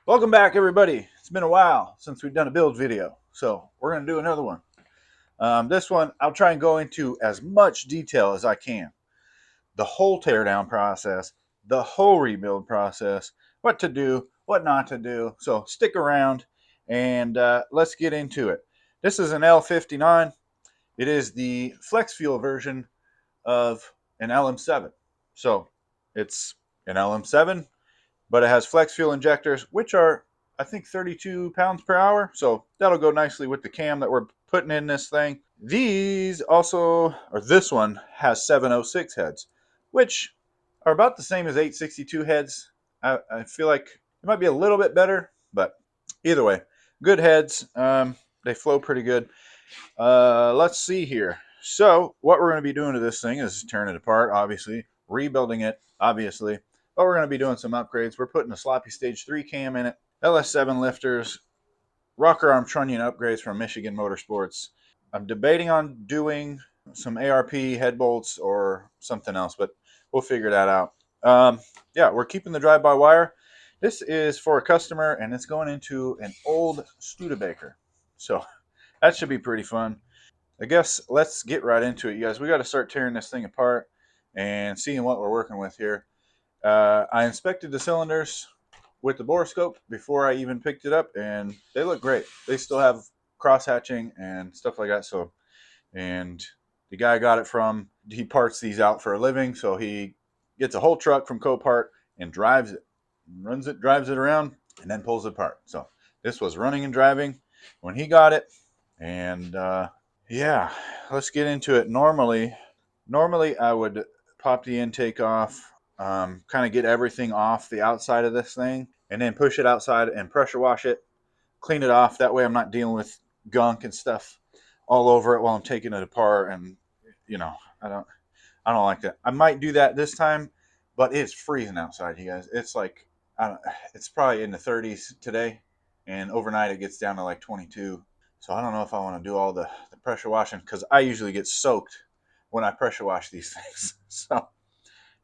Welcome back, everybody. It's been a while since we've done a build video, so we're going to do another one. This one, I'll try and go into as much detail as I can. The whole teardown process, the whole rebuild process, what to do, what not to do. So stick around and let's get into it. This is an L59. It is the flex fuel version of an LM7. So it's an LM7, but it has flex fuel injectors, which are, I think, 32 pounds per hour. So that'll go nicely with the cam that we're putting in this thing. These also, or this one has 706 heads, which are about the same as 862 heads. I feel like it might be a little bit better, but either way, good heads. They flow pretty good. Let's see here. So what we're going to be doing to this thing is tearing it apart, obviously, rebuilding it, obviously. But we're going to be doing some upgrades. We're putting a sloppy stage 3 cam in it, LS7 lifters, rocker arm trunnion upgrades from Michigan Motorsports. I'm debating on doing some ARP head bolts or something else, but we'll figure that out. Yeah, we're keeping the drive-by-wire. This is for a customer, and it's going into an old Studebaker. So that should be pretty fun. I guess let's get right into it, you guys. We got to start tearing this thing apart and seeing what we're working with here. I inspected the cylinders with the borescope before I even picked it up, and they look great. They still have cross hatching and stuff like that. So, and the guy I got it from, he parts these out for a living, so he gets a whole truck from Copart and drives it, runs it, drives it around, and then pulls it apart. So this was running and driving when he got it, and yeah, let's get into it. Normally I would pop the intake off, kind of get everything off the outside of this thing, and then push it outside and pressure wash it, clean it off. That way I'm not dealing with gunk and stuff all over it while I'm taking it apart. And you know, I don't like that. I might do that this time, but it's freezing outside, you guys. It's like, it's probably in the 30s today, and overnight it gets down to like 22. So I don't know if I want to do all the pressure washing, because I usually get soaked when I pressure wash these things. So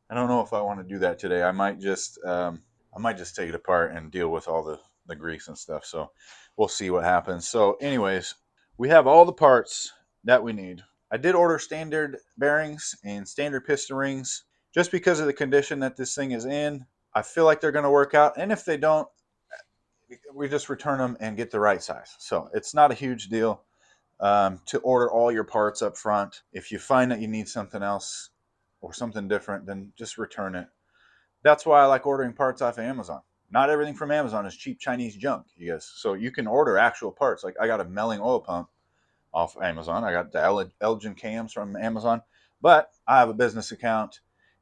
I don't know if I want to do that today. I might just take it apart and deal with all the grease and stuff. So we'll see what happens. So anyways, we have all the parts that we need. I did order standard bearings and standard piston rings just because of the condition that this thing is in. I feel like they're going to work out, and if they don't, we just return them and get the right size. So it's not a huge deal to order all your parts up front. If you find that you need something else or something different, then just return it. That's why I like ordering parts off of Amazon. Not everything from Amazon is cheap Chinese junk, you guys. So you can order actual parts. Like I got a Melling oil pump off Amazon. I got the Elgin cams from Amazon. But I have a business account,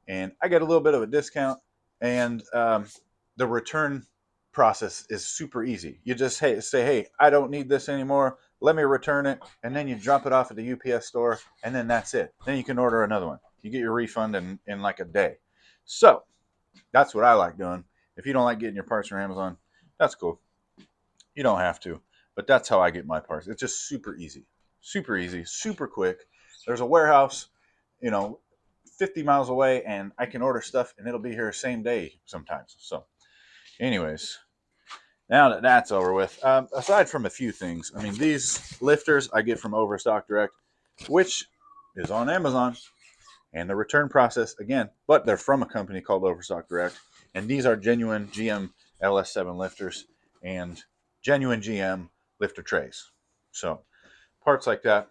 and I get a little bit of a discount. And the return process is super easy. You just say, hey, I don't need this anymore. Let me return it. And then you drop it off at the UPS store, and then that's it. Then you can order another one. You get your refund in like a day. So that's what I like doing. If you don't like getting your parts from Amazon, that's cool. You don't have to, but that's how I get my parts. It's just super easy, super quick. There's a warehouse, 50 miles away, and I can order stuff and it'll be here same day sometimes. So anyways, now that that's over with, aside from a few things, I mean, these lifters I get from Overstock Direct, which is on Amazon. And the return process, again, but they're from a company called Overstock Direct. And these are genuine GM LS7 lifters and genuine GM lifter trays. So parts like that,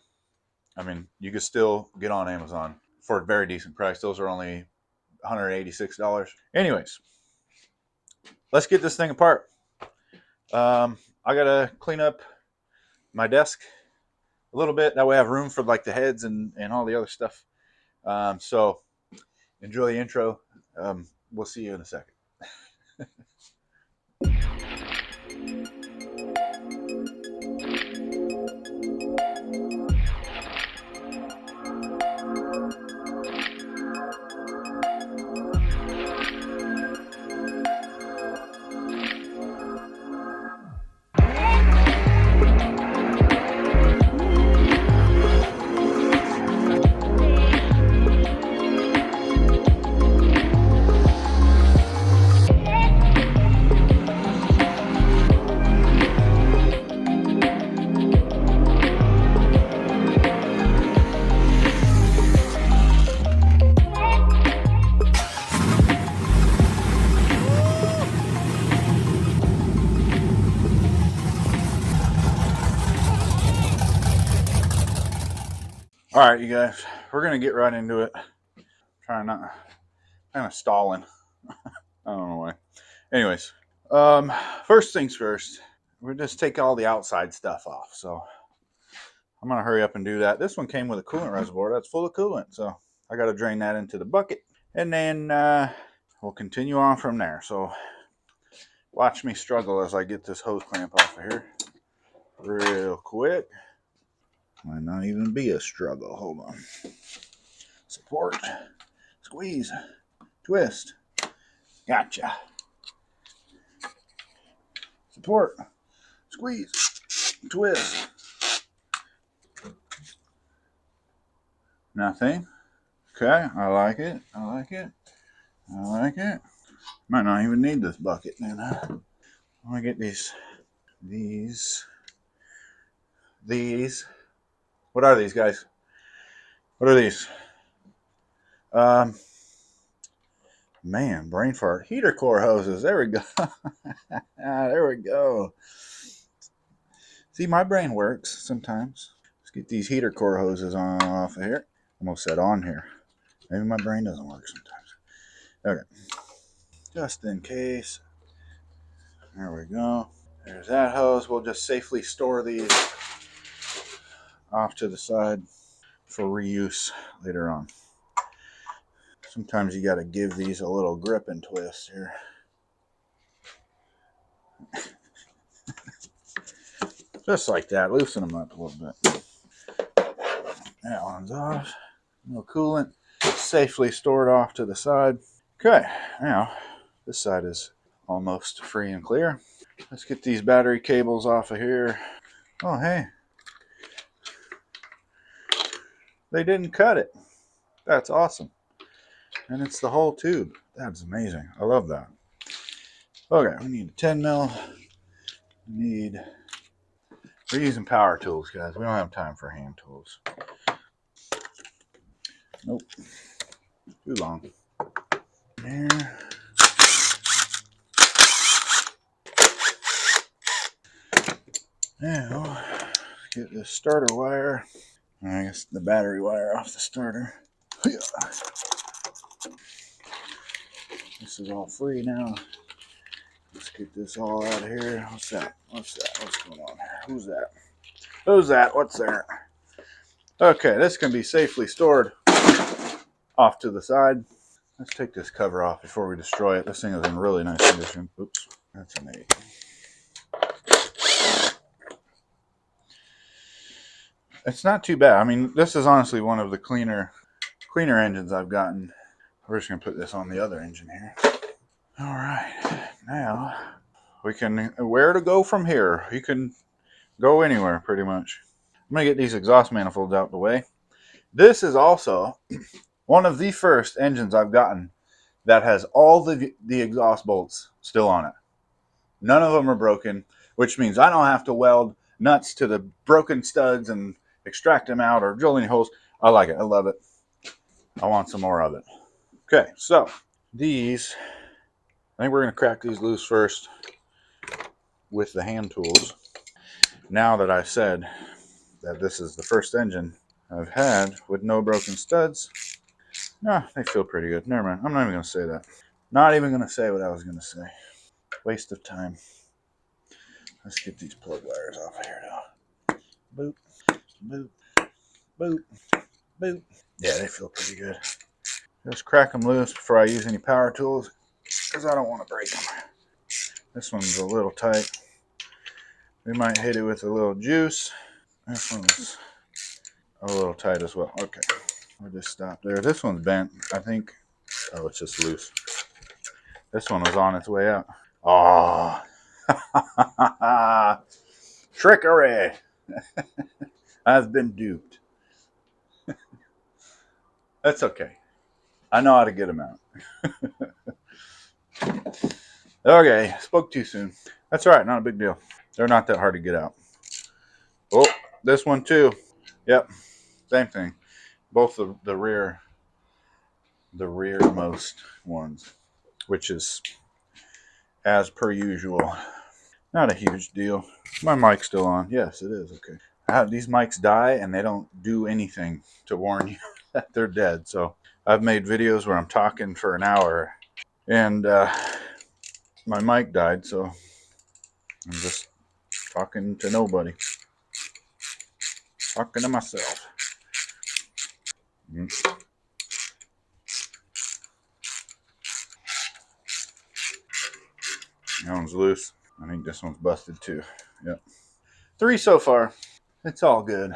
I mean, you could still get on Amazon for a very decent price. Those are only $186. Anyways, let's get this thing apart. I got to clean up my desk a little bit. That way I have room for like the heads and all the other stuff. So enjoy the intro. We'll see you in a second. All right, you guys, we're gonna get right into it. Trying not, kind of stalling. I don't know why. Anyways, first things first. We'll just take all the outside stuff off. So I'm gonna hurry up and do that. This one came with a coolant reservoir that's full of coolant, so I got to drain that into the bucket, and then we'll continue on from there. So watch me struggle as I get this hose clamp off of here real quick. Might not even be a struggle. Hold on. Support, squeeze, twist. Gotcha. Support, squeeze, twist. Nothing. Okay, I like it. I like it. I like it. Might not even need this bucket then. I'm gonna get these. What are these, guys? What are these? Man, brain fart. Heater core hoses. There we go. There we go. See, my brain works sometimes. Let's get these heater core hoses on off of here. Almost said on here. Maybe my brain doesn't work sometimes. Okay. Just in case. There we go. There's that hose. We'll just safely store these off to the side for reuse later on. Sometimes you got to give these a little grip and twist here. Just like that. Loosen them up a little bit. That one's off. No coolant. Safely stored off to the side. Okay, now this side is almost free and clear. Let's get these battery cables off of here. Oh, hey. They didn't cut it. That's awesome. And it's the whole tube. That's amazing. I love that. Okay, we need a 10 mil. We're using power tools, guys. We don't have time for hand tools. Nope. Too long. There. Now, get this starter wire. I guess the battery wire off the starter. This is all free now. Let's get this all out of here. What's that? What's that? What's going on here? Who's that? Who's that? What's there? Okay, this can be safely stored off to the side. Let's take this cover off before we destroy it. This thing is in really nice condition. Oops, that's an 8. It's not too bad. I mean, this is honestly one of the cleaner engines I've gotten. We're just gonna put this on the other engine here. All right, now we can, where to go from here? You can go anywhere pretty much. I'm gonna get these exhaust manifolds out the way. This is also one of the first engines I've gotten that has all the exhaust bolts still on it. None of them are broken, which means I don't have to weld nuts to the broken studs and extract them out or drill any holes. I like it. I love it. I want some more of it. Okay, so these, I think we're going to crack these loose first with the hand tools. Now that I said that this is the first engine I've had with no broken studs, no, they feel pretty good. Never mind. I'm not even going to say that. Not even going to say what I was going to say. Waste of time. Let's get these plug wires off of here now. Boop, boop, boop, boop. Yeah, they feel pretty good. Just crack them loose before I use any power tools because I don't want to break them. This one's a little tight. We might hit it with a little juice. This one's a little tight as well. Okay, we'll just stop there. This one's bent, I think. Oh, it's just loose. This one was on its way out. Oh, trickery. I've been duped. That's okay. I know how to get them out. Okay, spoke too soon. That's all right, not a big deal. They're not that hard to get out. Oh, this one too. Yep, same thing. Both of the rearmost ones, which is as per usual. Not a huge deal. My mic's still on. Yes, it is. Okay. These mics die and they don't do anything to warn you that they're dead. So I've made videos where I'm talking for an hour and my mic died, so I'm just talking to nobody, talking to myself. That one's loose. I think this one's busted too. Yep. 3 so far. It's all good.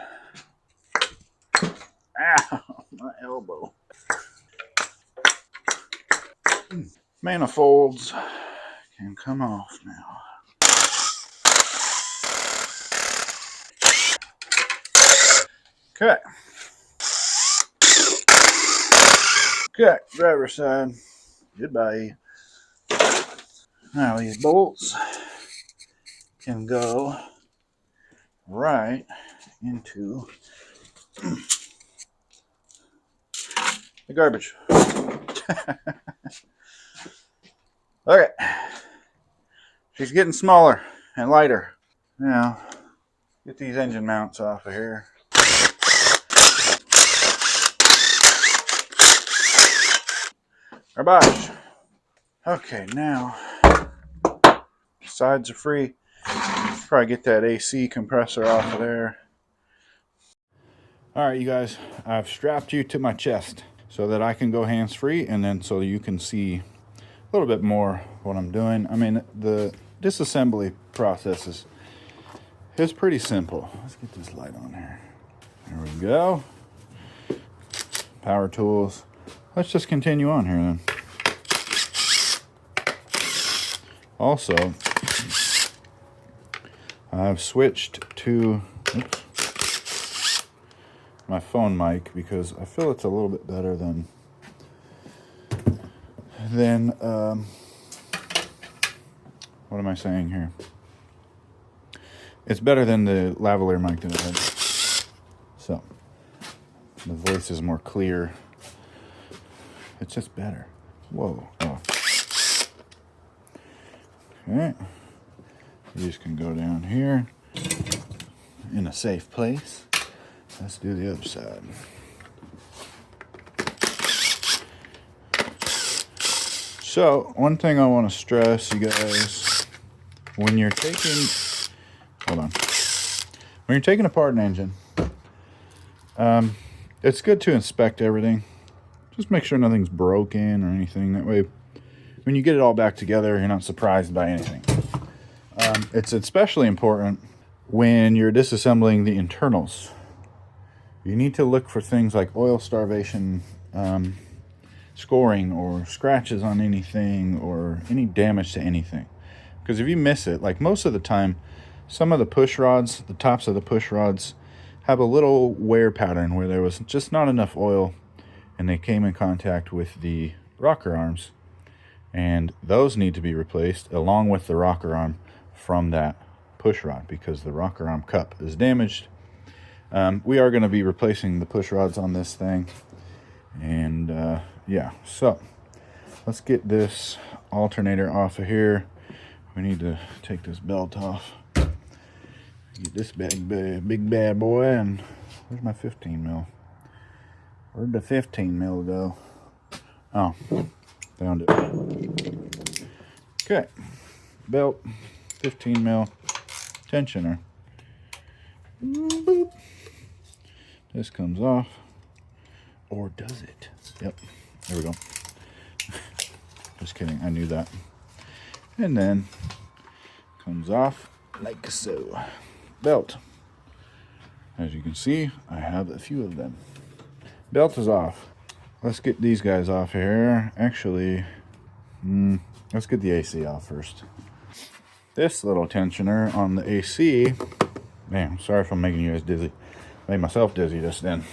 Ow, my elbow. Manifolds can come off now. Okay. Okay, driver's side. Goodbye. Now these bolts can go right into the garbage. Okay. She's getting smaller and lighter. Now, get these engine mounts off of here. Garbage. Okay, now sides are free. Probably get that AC compressor off of there. All right, you guys, I've strapped you to my chest so that I can go hands-free, and then so you can see a little bit more what I'm doing. I mean, the disassembly process is pretty simple. Let's get this light on here. There we go. Power tools. Let's just continue on here then. Also, I've switched to my phone mic because I feel it's a little bit better than what am I saying here? It's better than the lavalier mic that I had. So the voice is more clear. It's just better. Whoa. Oh. Okay. These can go down here in a safe place. Let's do the other side. So, one thing I want to stress, you guys, when you're taking, when you're taking apart an engine, it's good to inspect everything. Just make sure nothing's broken or anything. That way, when you get it all back together, you're not surprised by anything. It's especially important when you're disassembling the internals. You need to look for things like oil starvation, scoring, or scratches on anything, or any damage to anything. Because if you miss it, like most of the time, some of the push rods, the tops of the push rods, have a little wear pattern where there was just not enough oil and they came in contact with the rocker arms. And those need to be replaced along with the rocker arm from that push rod because the rocker arm cup is damaged. We are going to be replacing the push rods on this thing. And yeah, so let's get this alternator off of here. We need to take this belt off. Get this big bad boy. And where's my 15 mil? Where'd the 15 mil go? Oh, found it. Okay, belt, 15 mil tensioner. Boop. This comes off, or does it? Yep, there we go. Just kidding, I knew that. And then comes off like so. Belt. As you can see, I have a few of them. Belt is off. Let's get these guys off here. Actually, let's get the AC off first. This little tensioner on the AC, man, sorry if I'm making you guys dizzy. Made myself dizzy just then.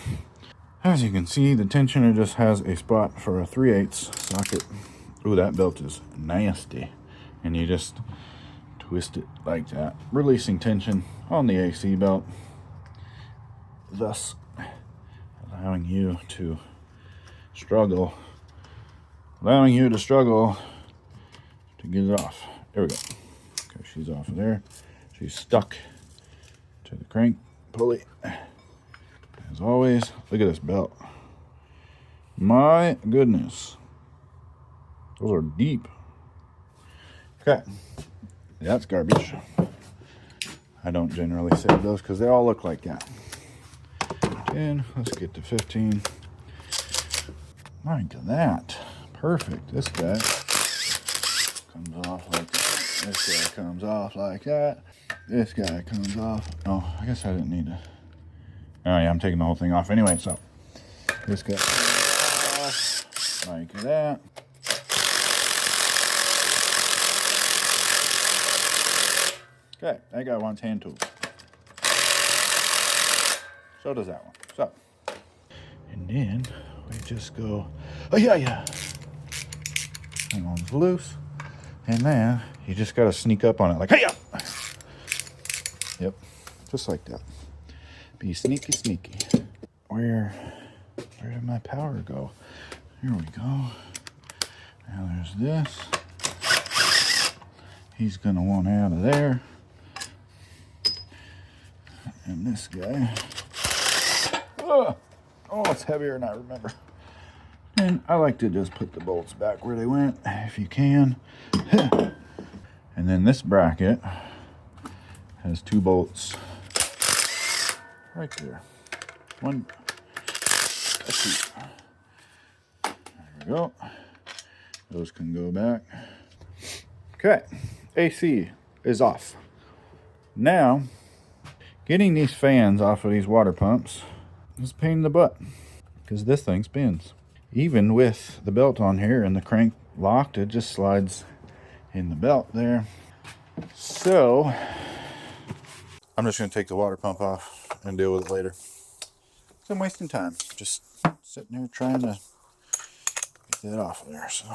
As you can see, the tensioner just has a spot for a 3/8 socket. Ooh, that belt is nasty. And you just twist it like that, releasing tension on the AC belt, thus allowing you to struggle to get it off. There we go. Okay, she's off of there. She's stuck to the crank pulley. As always, look at this belt. My goodness. Those are deep. Okay. That's garbage. I don't generally save those because they all look like that. 10. Let's get to 15. Look at that. Perfect. This guy comes off like that. This guy comes off like that. This guy comes off. Oh, I guess I didn't need to. Oh yeah, I'm taking the whole thing off anyway, so this guy comes off like that. Okay, that guy wants hand tools. So does that one. So, and then we just go, oh yeah. That one's loose. And then you just got to sneak up on it like, hey ya! Yep, just like that. Be sneaky. Where did my power go? Here we go. Now there's this. He's going to want out of there. And this guy. Oh, it's heavier than I remember. And I like to just put the bolts back where they went, if you can. And then this bracket has 2 bolts right there. One, 2. There we go. Those can go back. Okay, AC is off. Now, getting these fans off of these water pumps is a pain in the butt because this thing spins. Even with the belt on here and the crank locked, it just slides in the belt there. So I'm just going to take the water pump off and deal with it later. So I'm wasting time just sitting here trying to get that off of there. So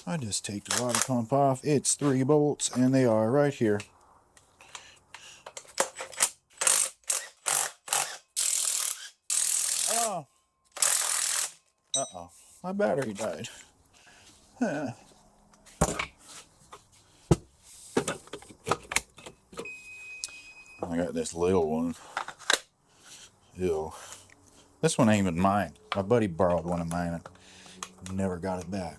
I just take the water pump off. It's 3 bolts and they are right here. Oh. Uh-oh. My battery died. I got this little one. Ew. This one ain't even mine. My buddy borrowed one of mine and never got it back.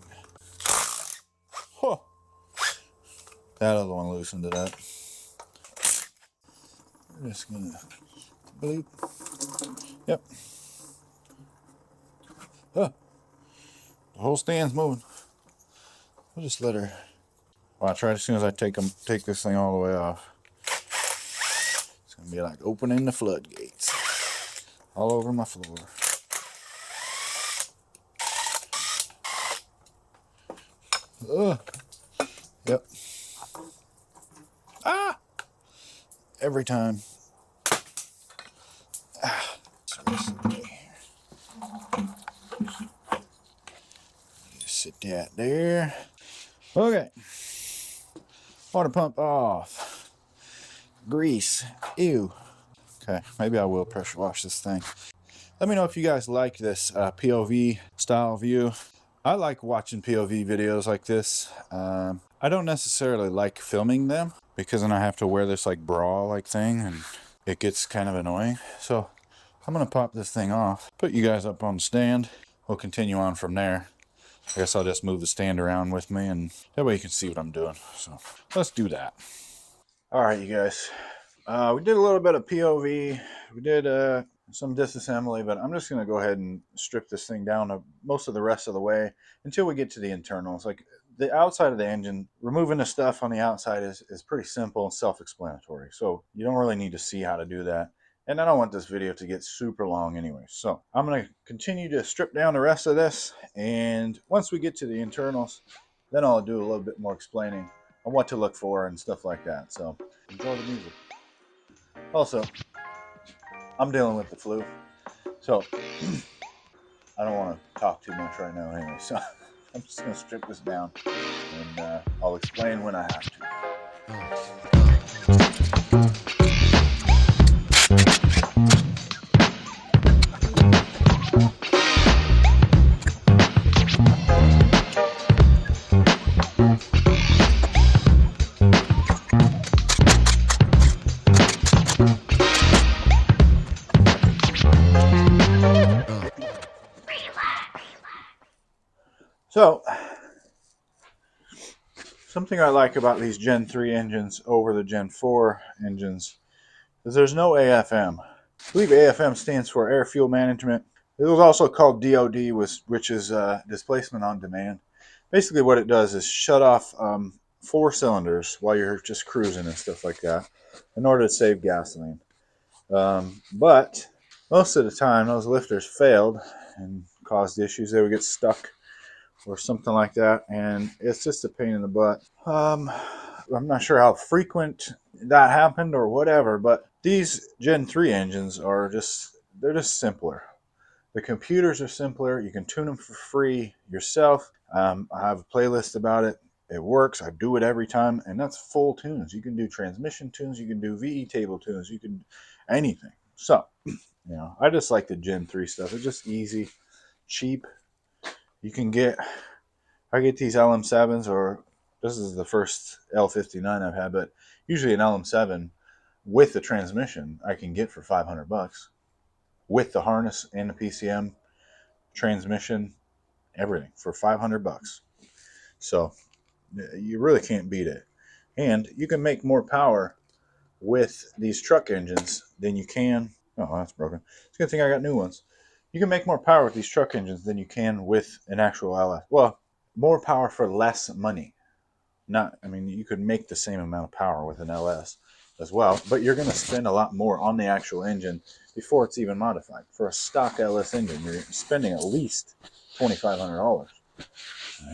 Huh. That other one loosened it up. We're just gonna bleep. Yep. Huh. The whole stand's moving. I'll just let her. Watch right as soon as I take this thing all the way off. It's gonna be like opening the floodgates. All over my floor. Ugh. Yep. Ah! Every time. Ah. Just sit that there. Okay. Water pump off. Grease. Ew. Okay, maybe I will pressure wash this thing. Let me know if you guys like this POV style view. I like watching POV videos like this. I don't necessarily like filming them because then I have to wear this like bra like thing and it gets kind of annoying. So I'm gonna pop this thing off, put you guys up on the stand. We'll continue on from there. I guess I'll just move the stand around with me and that way you can see what I'm doing. So let's do that. All right, you guys. We did a little bit of POV. We did some disassembly, but I'm just going to go ahead and strip this thing down to most of the rest of the way until we get to the internals. Like the outside of the engine, removing the stuff on the outside is pretty simple and self-explanatory. So you don't really need to see how to do that. And I don't want this video to get super long anyway. So I'm going to continue to strip down the rest of this. And once we get to the internals, then I'll do a little bit more explaining on what to look for and stuff like that. So enjoy the music. Also, I'm dealing with the flu, so I don't want to talk too much right now anyway, so I'm just going to strip this down, and I'll explain when I have to. So, something I like about these Gen 3 engines over the Gen 4 engines is there's no AFM. I believe AFM stands for Air Fuel Management. It was also called DOD, which is displacement on demand. Basically what it does is shut off 4 cylinders while you're just cruising and stuff like that in order to save gasoline. But most of the time those lifters failed and caused issues. They would get stuck or something like that, and it's just a pain in the butt. I'm not sure how frequent that happened or whatever, but these Gen 3 engines are they're just simpler. The computers are simpler. You can tune them for free yourself. I have a playlist about it. It works. I do it every time, and that's full tunes. You can do transmission tunes. You can do VE table tunes. You can anything. So, I just like the Gen 3 stuff. It's just easy, cheap. You can I get these LM7s, or this is the first L59 I've had, but usually an LM7 with the transmission I can get for $500 with the harness and the PCM, transmission, everything for $500. So you really can't beat it. And you can make more power with these truck engines than you can. Oh, that's broken. It's a good thing I got new ones. You can make more power with these truck engines than you can with an actual LS. Well, more power for less money. You could make the same amount of power with an LS as well, but you're going to spend a lot more on the actual engine before it's even modified. For a stock LS engine, you're spending at least $2,500.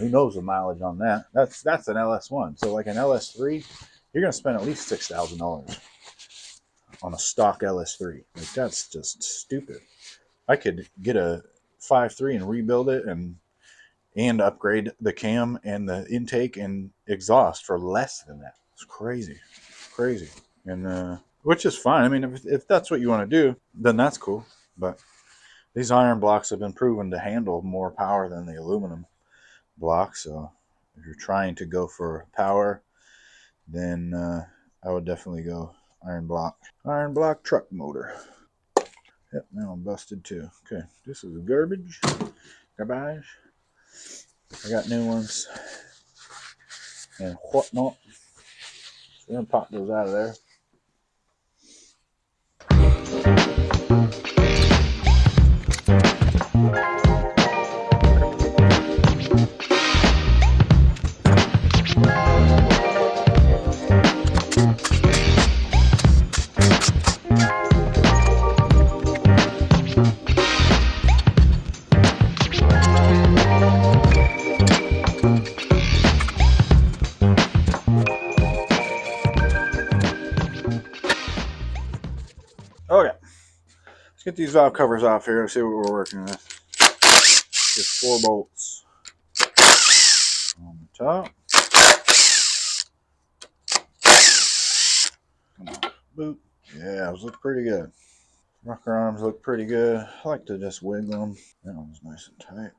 Who knows the mileage on that? That's an LS1. So like an LS3, you're going to spend at least $6,000 on a stock LS3. Like, that's just stupid. I could get a 5.3 and rebuild it and upgrade the cam and the intake and exhaust for less than that. It's crazy. And which is fine. I mean, if that's what you want to do, then that's cool. But these iron blocks have been proven to handle more power than the aluminum blocks. So if you're trying to go for power, then I would definitely go iron block. Iron block truck motor. Yep, now I'm busted too. Okay, this is garbage. Garbage. I got new ones and whatnot. So we're gonna pop those out of there. Okay, let's get these valve covers off here and see what we're working with. Just 4 bolts on the top. Come on, boot. Yeah, those look pretty good. Rocker arms look pretty good. I like to just wiggle them. That one's nice and tight.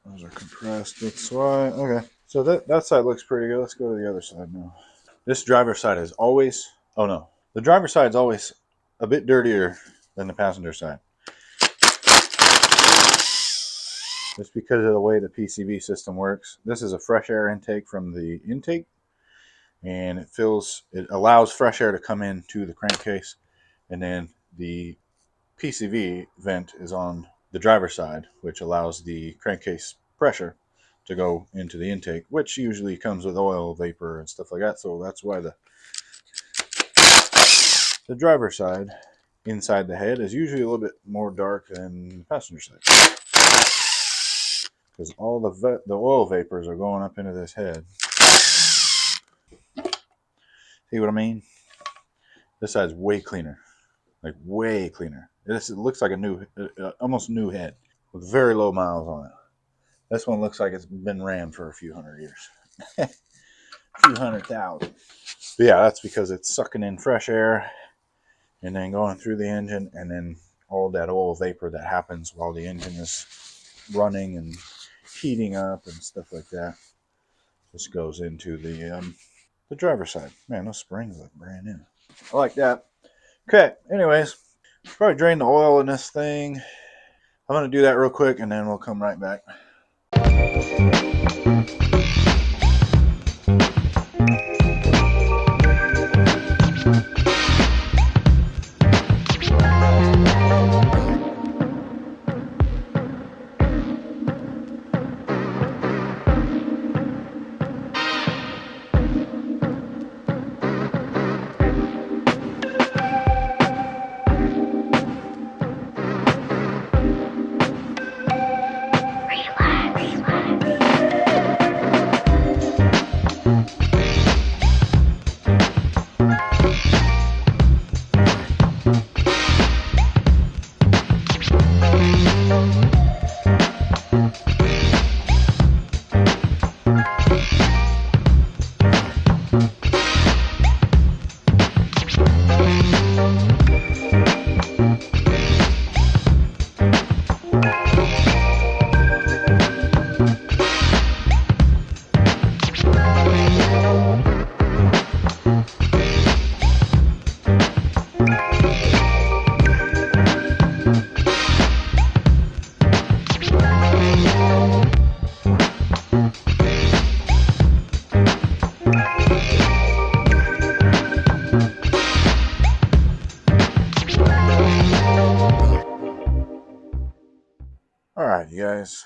Those are compressed. That's why. Okay, so that side looks pretty good. Let's go to the other side now. This driver's side is always. Oh no, the driver's side is always a bit dirtier than the passenger side. Just because of the way the PCV system works. This is a fresh air intake from the intake, and it allows fresh air to come into the crankcase, and then the PCV vent is on the driver's side, which allows the crankcase pressure to go into the intake, which usually comes with oil vapor and stuff like that. So that's why the driver's side inside the head is usually a little bit more dark than the passenger side, because all the oil vapors are going up into this head. See what I mean? This side's way cleaner, like way cleaner. It looks like a new, almost new head with very low miles on it. This one looks like it's been ran for a few hundred years. A few 100,000. But yeah, that's because it's sucking in fresh air and then going through the engine, and then all that oil vapor that happens while the engine is running and heating up and stuff like that just goes into the driver's side. Man, those springs look brand new. I like that. Okay, anyways, probably drain the oil in this thing. I'm going to do that real quick, and then we'll come right back. Alright, you guys,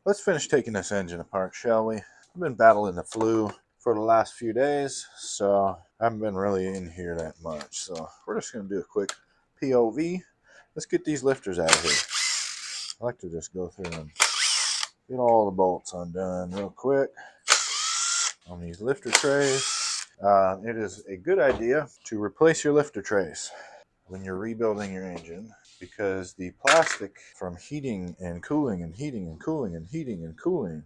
let's finish taking this engine apart, shall we? I've been battling the flu for the last few days, so I haven't been really in here that much. So we're just going to do a quick POV. Let's get these lifters out of here. I like to just go through and get all the bolts undone real quick on these lifter trays. It is a good idea to replace your lifter trays when you're rebuilding your engine, because the plastic from heating and cooling and heating and cooling and heating and cooling,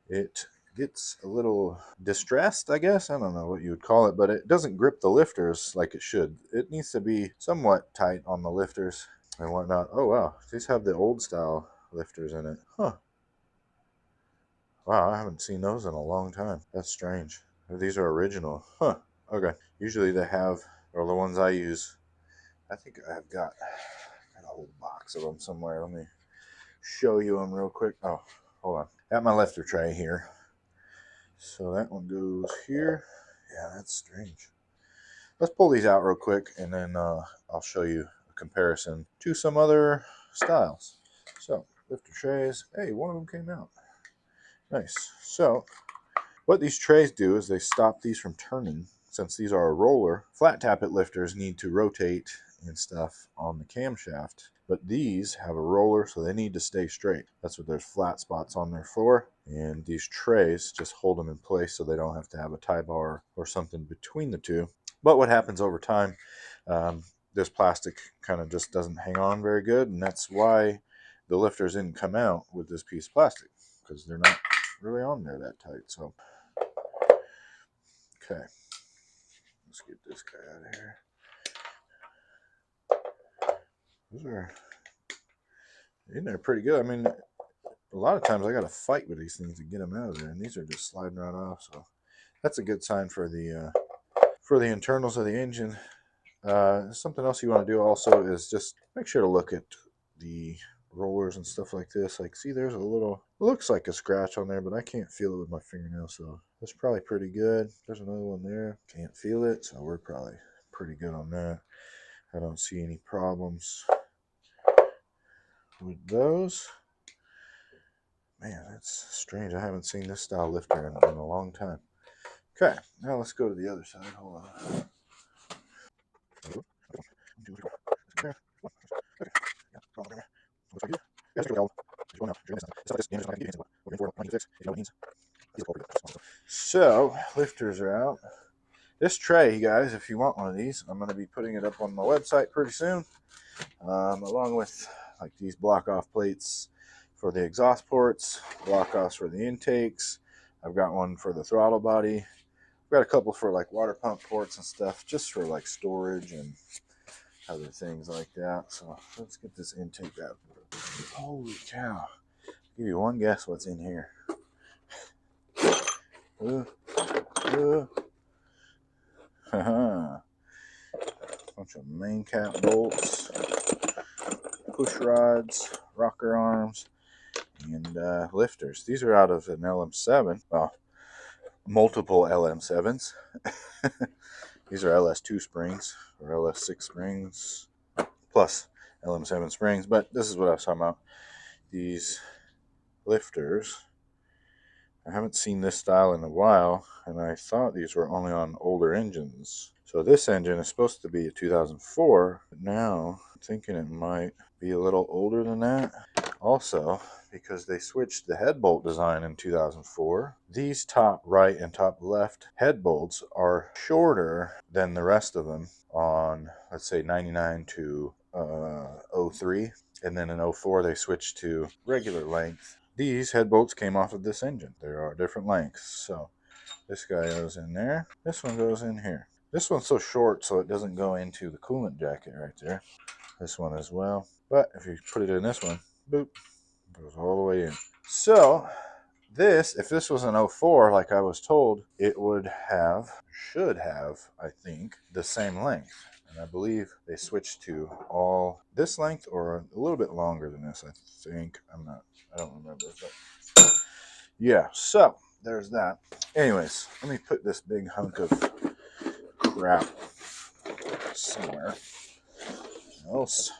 it gets a little distressed, I guess. I don't know what you would call it, but it doesn't grip the lifters like it should. It needs to be somewhat tight on the lifters and whatnot. Oh wow, these have the old style lifters in it. Huh. Wow, I haven't seen those in a long time. That's strange. These are original. Huh. Okay. Usually they have, or the ones I use, I think I've got a whole box of them somewhere. Let me show you them real quick. Oh, hold on. Got my lifter tray here. So that one goes here. Yeah, that's strange. Let's pull these out real quick, and then I'll show you a comparison to some other styles. So, lifter trays. Hey, one of them came out. Nice. So, what these trays do is they stop these from turning. Since these are a roller, flat tappet lifters need to rotate and stuff on the camshaft, but these have a roller, so they need to stay straight. That's what there's flat spots on there for, and these trays just hold them in place so they don't have to have a tie bar or something between the two. But what happens over time, this plastic kind of just doesn't hang on very good, and that's why the lifters didn't come out with this piece of plastic, because they're not really on there that tight. So okay, let's get this guy out of here. Those are in there pretty good. I mean, a lot of times I got to fight with these things to get them out of there, and these are just sliding right off. So that's a good sign for the internals of the engine. Something else you want to do also is just make sure to look at the rollers and stuff like this. Like, see, there's a little, it looks like a scratch on there, but I can't feel it with my fingernail, so that's probably pretty good. There's another one there, can't feel it, so we're probably pretty good on that. I don't see any problems with those. Man, that's strange. I haven't seen this style lifter in a long time. Okay, now let's go to the other side. Hold on. So, lifters are out. This tray, you guys, if you want one of these, I'm going to be putting it up on my website pretty soon, along with like these block-off plates for the exhaust ports, block-offs for the intakes. I've got one for the throttle body. I've got a couple for like water pump ports and stuff, just for like storage and other things like that. So let's get this intake out. Holy cow. I'll give you one guess what's in here. Bunch of main cap bolts, push rods, rocker arms, and lifters. These are out of an LM7. Well, multiple LM7s. These are LS2 springs or LS6 springs plus LM7 springs, but this is what I was talking about. These lifters. I haven't seen this style in a while, and I thought these were only on older engines. So this engine is supposed to be a 2004, but now I'm thinking it might be a little older than that. Also, because they switched the head bolt design in 2004, these top right and top left head bolts are shorter than the rest of them on, let's say, 99 to 03. And then in 04, they switched to regular length. These head bolts came off of this engine. There are different lengths. So this guy goes in there. This one goes in here. This one's so short so it doesn't go into the coolant jacket right there. This one as well. But if you put it in this one, boop, goes all the way in. So this, if this was an 04 like I was told, it would have, should have, I think, the same length. And I believe they switched to all this length or a little bit longer than this, I think. I don't remember. But yeah, so there's that. Anyways, let me put this big hunk of crap somewhere else.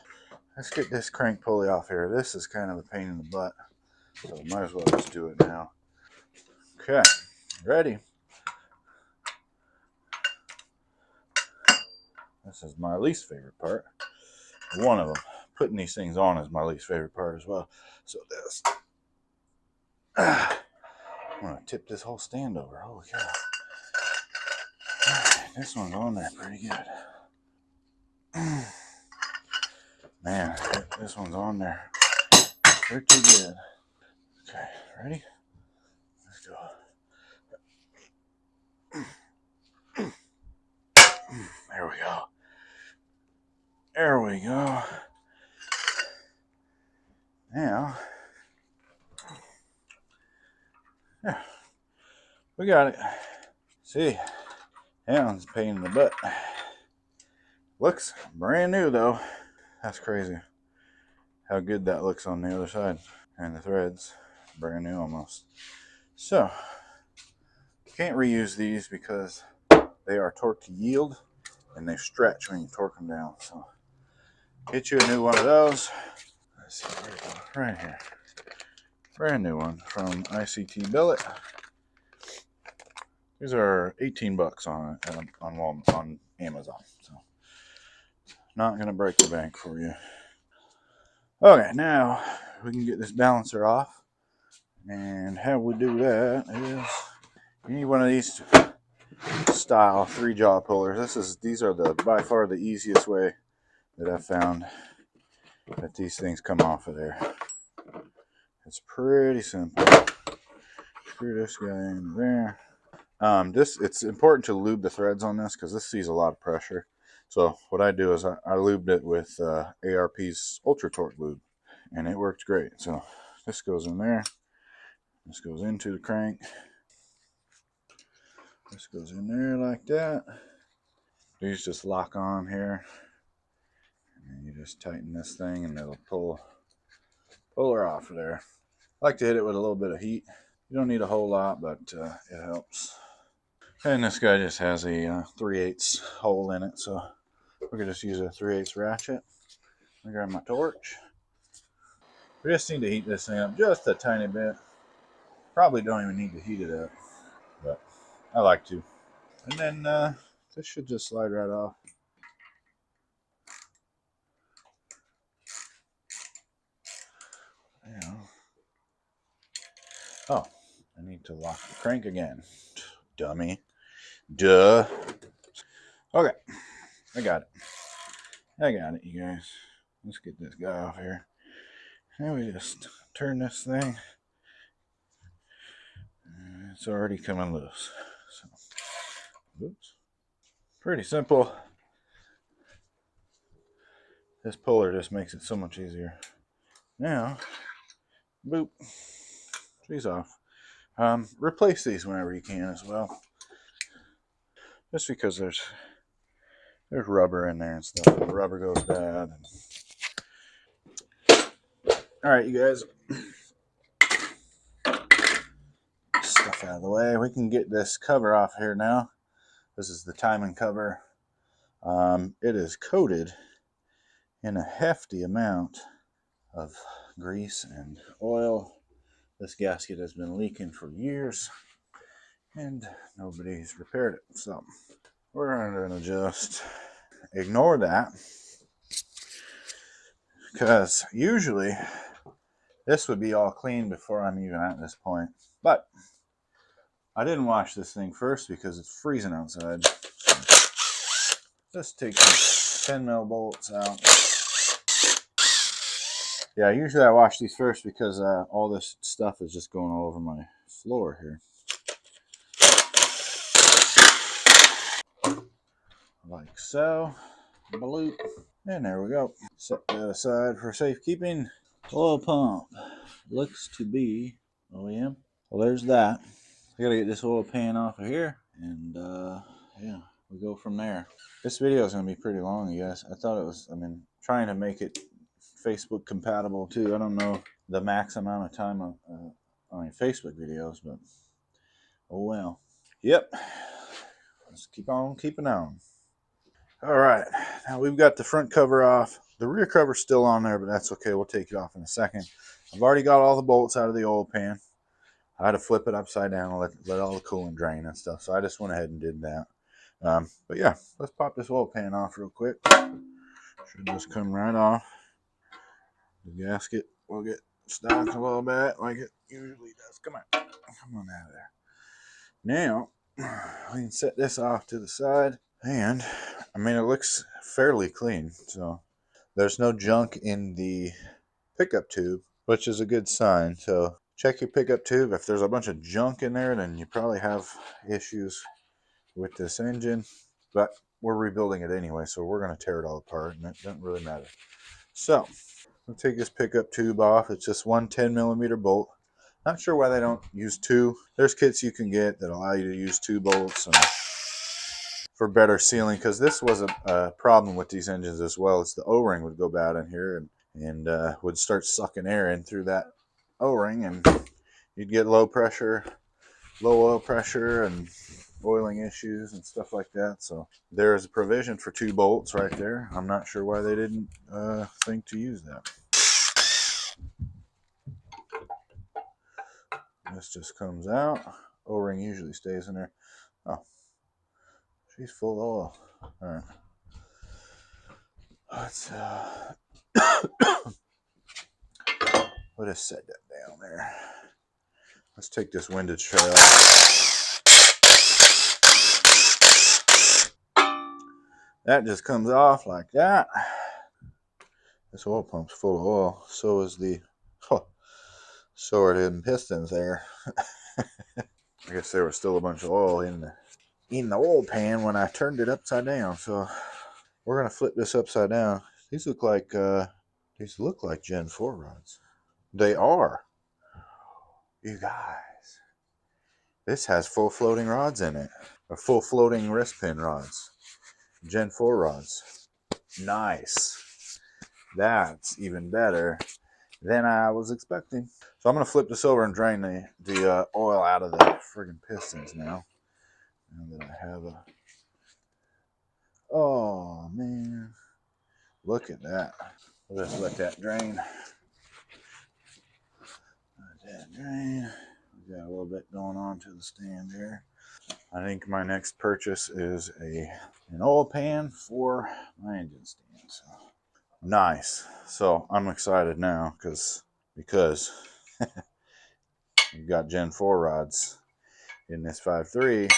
Let's get this crank pulley off here. This is kind of a pain in the butt, so might as well just do it now. Okay, ready. This is my least favorite part. One of them. Putting these things on is my least favorite part as well. So this. I'm going to tip this whole stand over. Holy cow. This one's on there pretty good. Man, this one's on there pretty good. Okay, ready? Let's go. There we go. There we go. Now, yeah, we got it. See, that one's a pain in the butt. Looks brand new though. That's crazy how good that looks on the other side. And the threads, brand new almost. So, can't reuse these because they are torque to yield and they stretch when you torque them down. So, get you a new one of those. Let's see, where we go? Right here. Brand new one from ICT Billet. These are 18 bucks on Amazon. So, not gonna break the bank for you. Okay, now we can get this balancer off. And how we do that is you need one of these style 3-jaw pullers. These are by far the easiest way that I've found that these things come off of there. It's pretty simple. Screw this guy in there. It's important to lube the threads on this because this sees a lot of pressure. So what I do is I lubed it with ARP's Ultra Torque Lube, and it worked great. So this goes in there. This goes into the crank. This goes in there like that. These just lock on here. And you just tighten this thing and it'll pull her off of there. I like to hit it with a little bit of heat. You don't need a whole lot, but it helps. And this guy just has a 3/8 hole in it, so we can just use a 3/8 ratchet. I grab my torch. We just need to heat this thing up just a tiny bit. Probably don't even need to heat it up, but I like to. And then this should just slide right off. Yeah. Oh, I need to lock the crank again. Dummy. Duh. Okay. I got it, you guys. Let's get this guy off here. And we just turn this thing. It's already coming loose. So, oops. Pretty simple. This puller just makes it so much easier. Now, boop. She's off. Replace these whenever you can as well. Just because there's rubber in there and stuff. The rubber goes bad. All right, you guys. out of the way. We can get this cover off here now. This is the timing cover. It is coated in a hefty amount of grease and oil. This gasket has been leaking for years and nobody's repaired it. So we're going to just ignore that, because usually this would be all clean before I'm even at this point. But I didn't wash this thing first because it's freezing outside. So just take these 10 mil bolts out. Yeah, usually I wash these first because all this stuff is just going all over my floor here. Like so. Bloop. And there we go. Set that aside for safekeeping. Oil pump looks to be OEM. Well, there's that. I gotta get this oil pan off of here, and yeah, we go from there. This video is gonna be pretty long, I guess. I thought it was, trying to make it Facebook compatible too. I don't know the max amount of time on Facebook videos, but oh well. Yep. Let's keep on keeping on. All right, now we've got the front cover off. The rear cover's still on there, but that's okay. We'll take it off in a second. I've already got all the bolts out of the oil pan. I had to flip it upside down and let all the coolant drain and stuff. So I just went ahead and did that. But yeah, let's pop this oil pan off real quick. Should just come right off. The gasket will get stopped a little bit like it usually does. Come on out of there. Now, we can set this off to the side. And, it looks fairly clean. So there's no junk in the pickup tube, which is a good sign. So check your pickup tube. If there's a bunch of junk in there, then you probably have issues with this engine. But we're rebuilding it anyway, so we're going to tear it all apart, and it doesn't really matter. So we'll take this pickup tube off. It's just one 10 millimeter bolt. Not sure why they don't use two. There's kits you can get that allow you to use two bolts for better sealing, because this was a problem with these engines as well. It's the O-ring would go bad in here and would start sucking air in through that O-ring, and you'd get low oil pressure and oiling issues and stuff like that. So there is a provision for two bolts right there. I'm not sure why they didn't think to use that. This just comes out. O-ring usually stays in there. Oh, she's full of oil. All right. Let's we'll just set that down there. Let's take this windage tray off. That just comes off like that. This oil pump's full of oil. So is so are the pistons there. I guess there was still a bunch of oil in the oil pan when I turned it upside down. So we're gonna flip this upside down. These look like Gen 4 rods. They are. You guys, this has full floating rods in it. Or full floating wrist pin rods. Gen 4 rods. Nice. That's even better than I was expecting. So I'm going to flip this over and drain the oil out of the friggin' pistons now. Now that I have a... Oh, man. Look at that. We'll just let that drain. Let that drain. We got a little bit going on to the stand here. I think my next purchase is an oil pan for my engine stand. So, nice. So I'm excited now because we've got Gen 4 rods in this 5.3.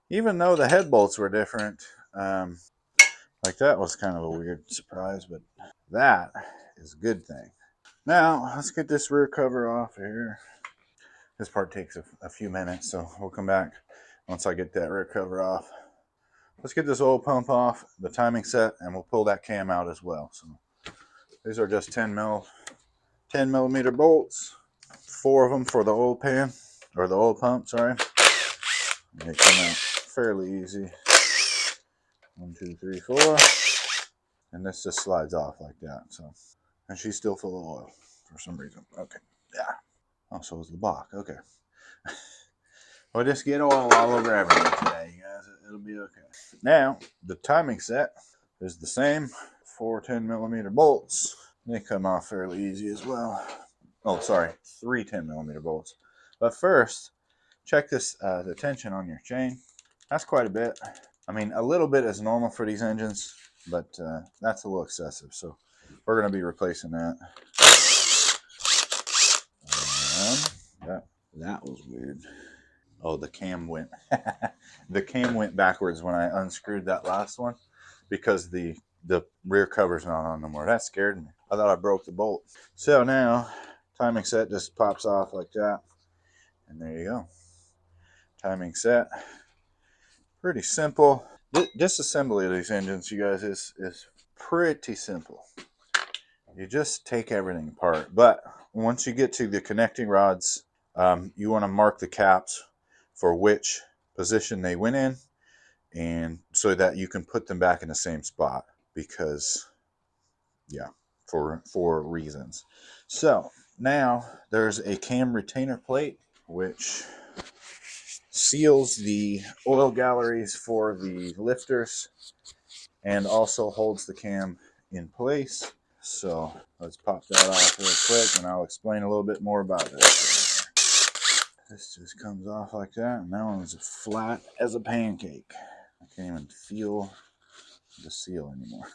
Even though the head bolts were different, like that was kind of a weird surprise, but that is a good thing. Now let's get this rear cover off here. This part takes a few minutes, so we'll come back once I get that rear cover off. Let's get this oil pump off, the timing set, and we'll pull that cam out as well. So these are just 10 millimeter bolts, 4 of them for the oil pan, or the oil pump, sorry. They come out fairly easy. 1, 2, 3, 4. And this just slides off like that. So, and she's still full of oil for some reason. Okay, yeah. Oh, so is the block. Okay. We'll just get oil all over everything today, you guys. It'll be okay. Now, the timing set is the same. 4 10mm bolts. They come off fairly easy as well. Oh, sorry, 3 10mm bolts. But first, check this, the tension on your chain. That's quite a bit. I mean, a little bit is normal for these engines, but that's a little excessive. So we're going to be replacing that. That was weird. Oh, the cam went. The cam went backwards when I unscrewed that last one because the rear cover's not on no more. That scared me. I thought I broke the bolt. So now, timing set just pops off like that, and there you go. Timing set. Pretty simple. Disassembly of these engines, you guys, is pretty simple. You just take everything apart. But once you get to the connecting rods, you want to mark the caps for which position they went in, and so that you can put them back in the same spot, because yeah, for reasons. So now there's a cam retainer plate which seals the oil galleries for the lifters and also holds the cam in place. So let's pop that off real quick and I'll explain a little bit more about this. This just comes off like that, and that one's flat as a pancake. I can't even feel the seal anymore.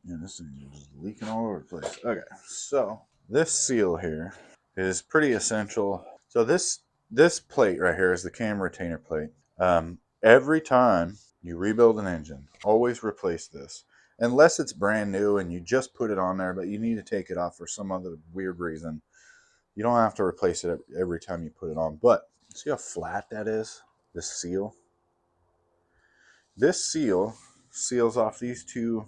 Yeah, this thing is just leaking all over the place. Okay, so this seal here is pretty essential. So this plate right here is the cam retainer plate. Every time you rebuild an engine, always replace this. Unless it's brand new and you just put it on there, but you need to take it off for some other weird reason. You don't have to replace it every time you put it on. But see how flat that is? This seal? This seal seals off these two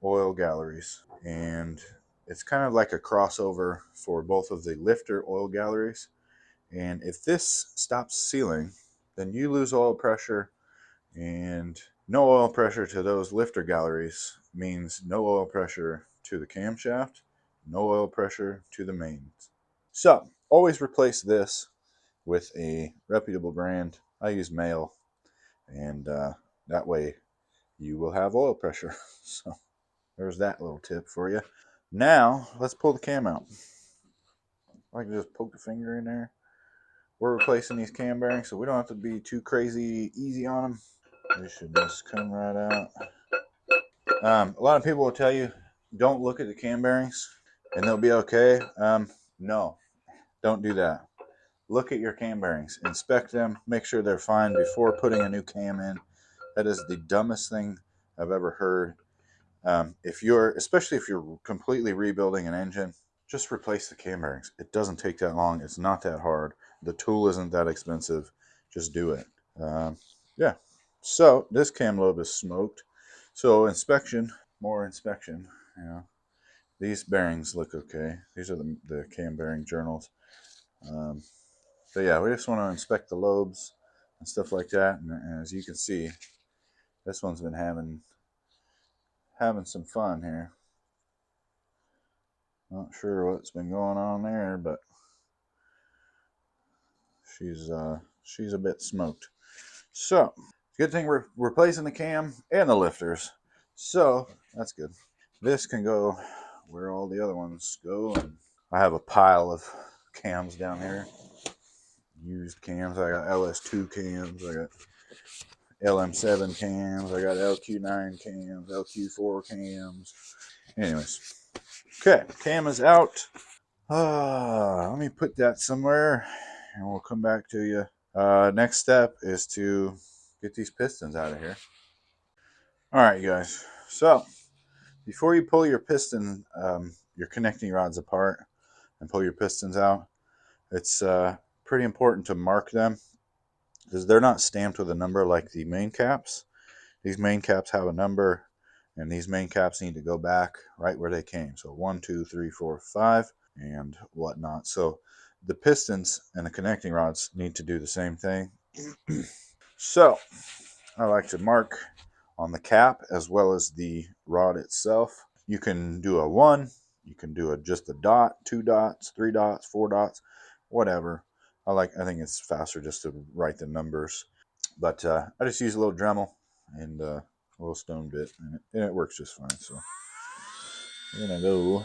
oil galleries, and it's kind of like a crossover for both of the lifter oil galleries. And if this stops sealing, then you lose oil pressure, and no oil pressure to those lifter galleries means no oil pressure to the camshaft, no oil pressure to the mains. So always replace this with a reputable brand. I use Mail, and that way you will have oil pressure. So there's that little tip for you. Now let's pull the cam out. I can just poke the finger in there. We're replacing these cam bearings, so we don't have to be too crazy easy on them. They should just come right out. A lot of people will tell you, don't look at the cam bearings and they'll be okay. No, don't do that. Look at your cam bearings, inspect them, make sure they're fine before putting a new cam in. That is the dumbest thing I've ever heard. Especially if you're completely rebuilding an engine, just replace the cam bearings. It doesn't take that long. It's not that hard. The tool isn't that expensive. Just do it. Yeah. So this cam lobe is smoked. So more inspection. You know, these bearings look okay. These are the cam bearing journals. So yeah, we just want to inspect the lobes and stuff like that. And as you can see, this one's been having some fun here. Not sure what's been going on there, but she's a bit smoked. So good thing we're replacing the cam and the lifters, so that's good. This can go where all the other ones go. And I have a pile of cams down here, used cams. I got LS2 cams, I got LM7 cams, I got LQ9 cams, LQ4 cams. Anyways, okay, cam is out. Let me put that somewhere and we'll come back to you. Next step is to get these pistons out of here. All right, you guys. So before you pull your your connecting rods apart and pull your pistons out, it's pretty important to mark them, because they're not stamped with a number like the main caps. These main caps have a number, and these main caps need to go back right where they came. So 1, 2, 3, 4, 5, and whatnot. So the pistons and the connecting rods need to do the same thing. So I like to mark on the cap as well as the rod itself. You can do a 1, you can do just a dot, 2 dots, 3 dots, 4 dots, whatever. I think it's faster just to write the numbers. But I just use a little Dremel and a little stone bit, and it works just fine. So we're gonna go.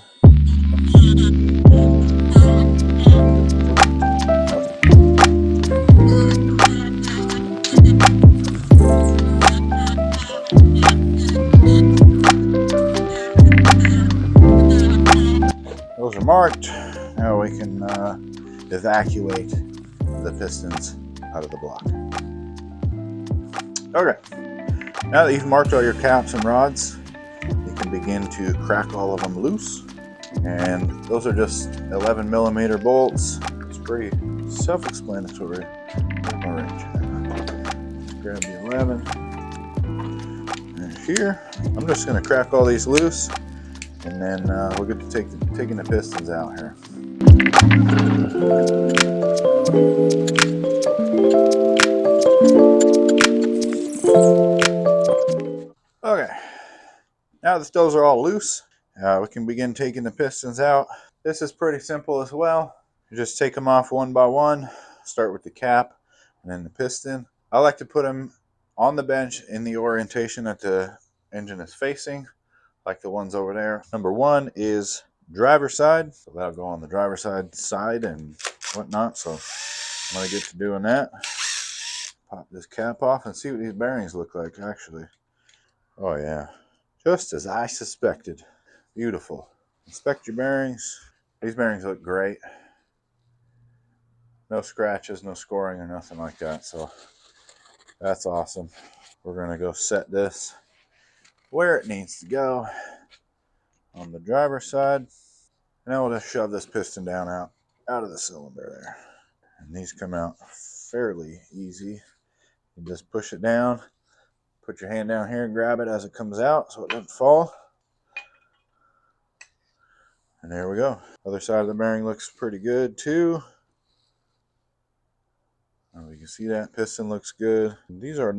Those are marked. Now we can evacuate the pistons out of the block. Okay, now that you've marked all your caps and rods, you can begin to crack all of them loose. And those are just 11mm bolts. It's pretty self-explanatory. Where's my wrench? Let's grab the 11. And here, I'm just going to crack all these loose, and then we'll get to taking the pistons out here. Okay, now that those are all loose, we can begin taking the pistons out. This is pretty simple as well. You just take them off one by one. Start with the cap and then the piston. I like to put them on the bench in the orientation that the engine is facing, like the ones over there. Number one is driver's side, so that'll go on the driver's side and whatnot. So I'm gonna get to doing that. Pop this cap off and see what these bearings look like actually. Oh yeah, just as I suspected. Beautiful. Inspect your bearings. These bearings look great. No scratches, no scoring or nothing like that. So that's awesome. We're gonna go set this where it needs to go on the driver's side. And then we'll just shove this piston down out of the cylinder there. And these come out fairly easy. You just push it down, put your hand down here and grab it as it comes out so it doesn't fall. And there we go. Other side of the bearing looks pretty good too. You can see that piston looks good. These are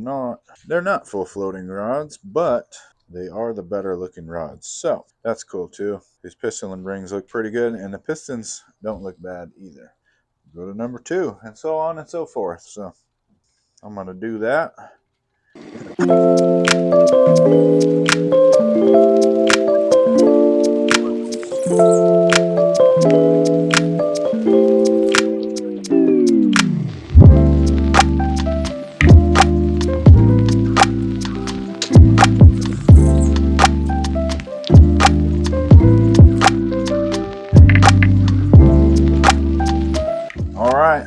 they're not full floating rods, but they are the better looking rods. So that's cool too. These piston and rings look pretty good, and the pistons don't look bad either. Go to number 2, and so on and so forth. So I'm going to do that. All right,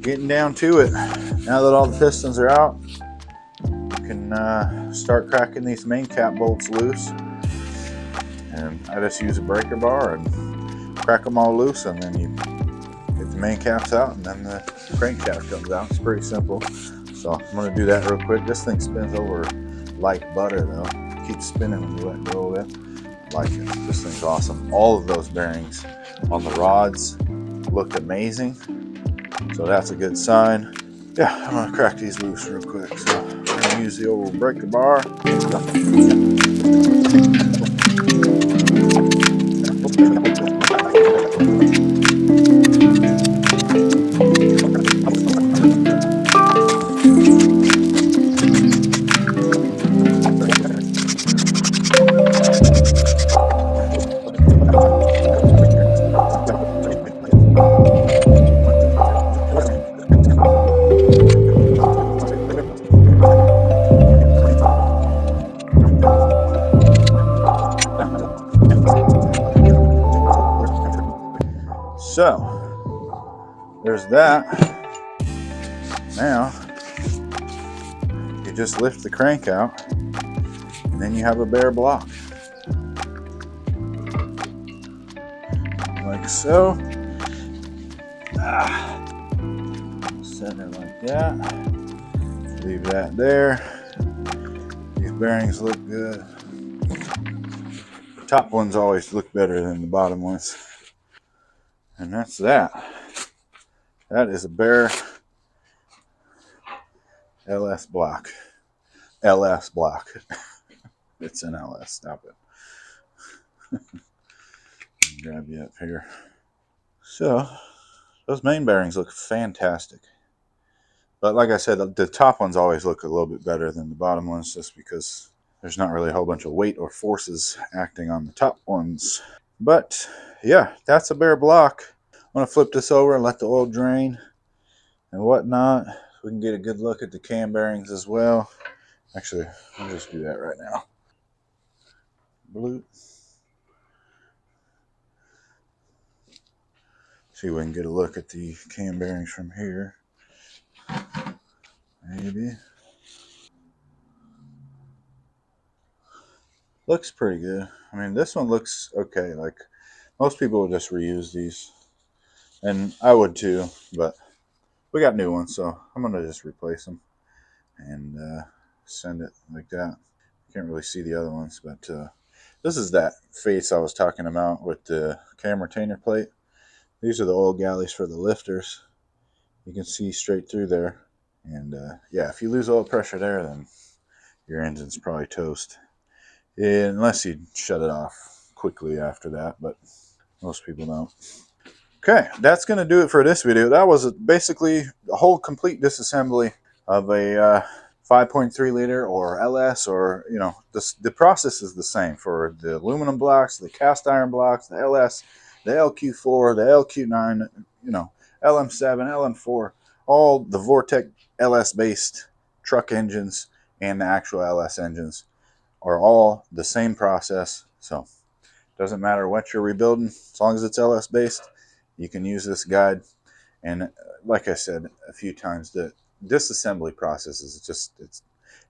getting down to it. Now that all the pistons are out, you can start cracking these main cap bolts loose. And I just use a breaker bar and crack them all loose, and then you get the main caps out, and then the crankshaft comes out. It's pretty simple. So I'm going to do that real quick. This thing spins over like butter though. It keeps spinning when you let go of it. I like it. This thing's awesome. All of those bearings on the rods look amazing. So that's a good sign. Yeah, I'm going to crack these loose real quick. So I'm going to use the old breaker bar. So there's that. Now you just lift the crank out, and then you have a bare block, like so. Set it like that. Leave that there. These bearings look good. The top ones always look better than the bottom ones. And that's that. That is a bare LS block. LS block. It's an LS. Stop it. Grab you up here. So Those main bearings look fantastic. But like I said, the top ones always look a little bit better than the bottom ones just because there's not really a whole bunch of weight or forces acting on the top ones. But yeah, that's a bare block. I'm going to flip this over and let the oil drain and whatnot. We can get a good look at the cam bearings as well. Actually, I'll just do that right now. Blue. See if we can get a look at the cam bearings from here. Maybe. Looks pretty good. I mean, this one looks okay. Like, most people would just reuse these. And I would too, but we got new ones, so I'm going to just replace them and send it like that. Can't really see the other ones, but this is that face I was talking about with the cam retainer plate. These are the oil galleys for the lifters. You can see straight through there. And yeah, if you lose oil pressure there, then your engine's probably toast. Unless you shut it off quickly after that, but most people don't. Okay, that's going to do it for this video. That was basically a whole complete disassembly of a 5.3 liter or LS, or, you know, the process is the same for the aluminum blocks, the cast iron blocks, the LS, the LQ4, the LQ9, you know, LM7, LM4, all the Vortec LS based truck engines and the actual LS engines are all the same process. So it doesn't matter what you're rebuilding, as long as it's LS based, you can use this guide. And like I said a few times, the disassembly process is just, it's,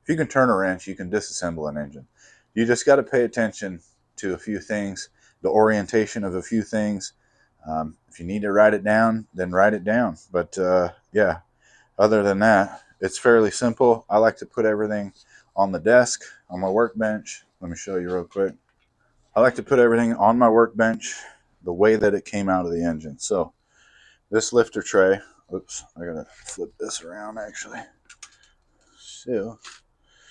if you can turn a wrench, you can disassemble an engine. You just got to pay attention to a few things, the orientation of a few things. If you need to write it down, then write it down. But yeah, other than that, it's fairly simple. I like to put everything on the desk, on my workbench. Let me show you real quick. I like to put everything on my workbench the way that it came out of the engine. So this lifter tray, oops, I gotta flip this around actually. So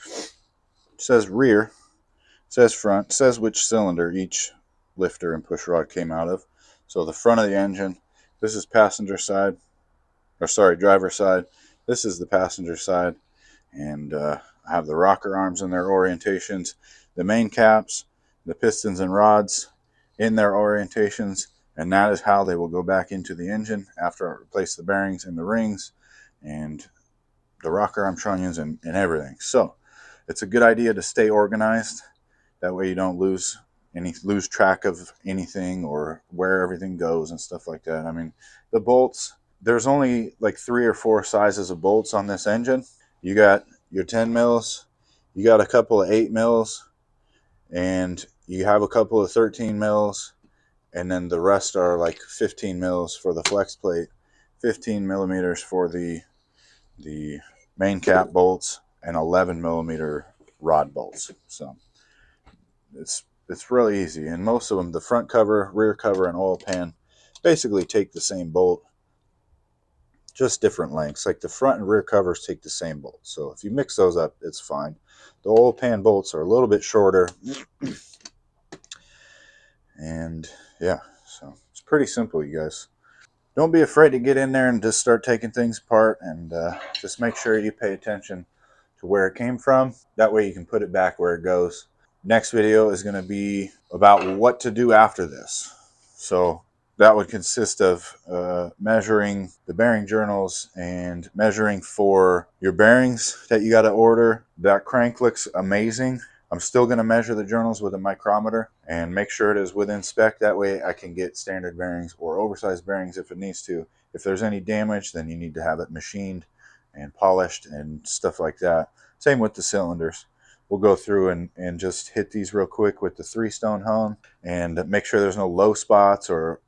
it says rear, it says front, it says which cylinder each lifter and push rod came out of. So the front of the engine, this is passenger side, or sorry, driver side. This is the passenger side, and I have the rocker arms in their orientations, the main caps, the pistons and rods in their orientations, and that is how they will go back into the engine after I replace the bearings and the rings and the rocker arm trunnions and everything. So it's a good idea to stay organized. That way you don't lose track of anything or where everything goes and stuff like that. I mean, the bolts, there's only like 3 or 4 sizes of bolts on this engine. You got your 10 mils, you got a couple of 8 mils, and you have a couple of 13 mils, and then the rest are like 15 mils for the flex plate, 15 millimeters for the main cap bolts, and 11 millimeter rod bolts. So it's really easy, and most of them, the front cover, rear cover, and oil pan, basically take the same bolt, just different lengths. Like the front and rear covers take the same bolt, so if you mix those up, it's fine. The oil pan bolts are a little bit shorter, and yeah, so it's pretty simple, you guys. Don't be afraid to get in there and just start taking things apart, and just make sure you pay attention to where it came from. That way you can put it back where it goes. Next video is going to be about what to do after this. So that would consist of measuring the bearing journals and measuring for your bearings that you got to order. That crank looks amazing. I'm still going to measure the journals with a micrometer and make sure it is within spec. That way I can get standard bearings or oversized bearings if it needs to. If there's any damage, then you need to have it machined and polished and stuff like that. Same with the cylinders. We'll go through and just hit these real quick with the 3-stone hone and make sure there's no low spots or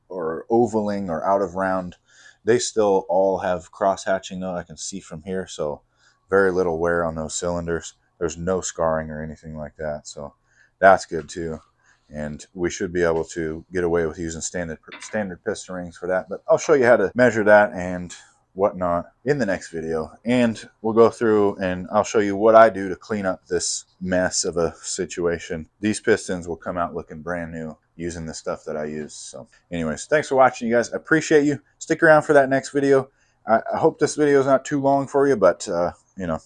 ovaling or out of round. They still all have cross hatching though, I can see from here, so very little wear on those cylinders. There's no scarring or anything like that, so that's good too. And we should be able to get away with using standard piston rings for that, but I'll show you how to measure that and whatnot in the next video, and we'll go through and I'll show you what I do to clean up this mess of a situation. These pistons will come out looking brand new using the stuff that I use. So anyways, thanks for watching, you guys. I appreciate you. Stick around for that next video. I hope this video is not too long for you, but you know,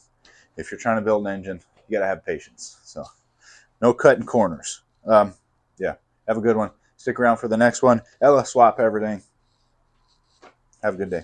if you're trying to build an engine, you got to have patience. So no cutting corners. Yeah, have a good one. Stick around for the next one. Ella, swap everything. Have a good day.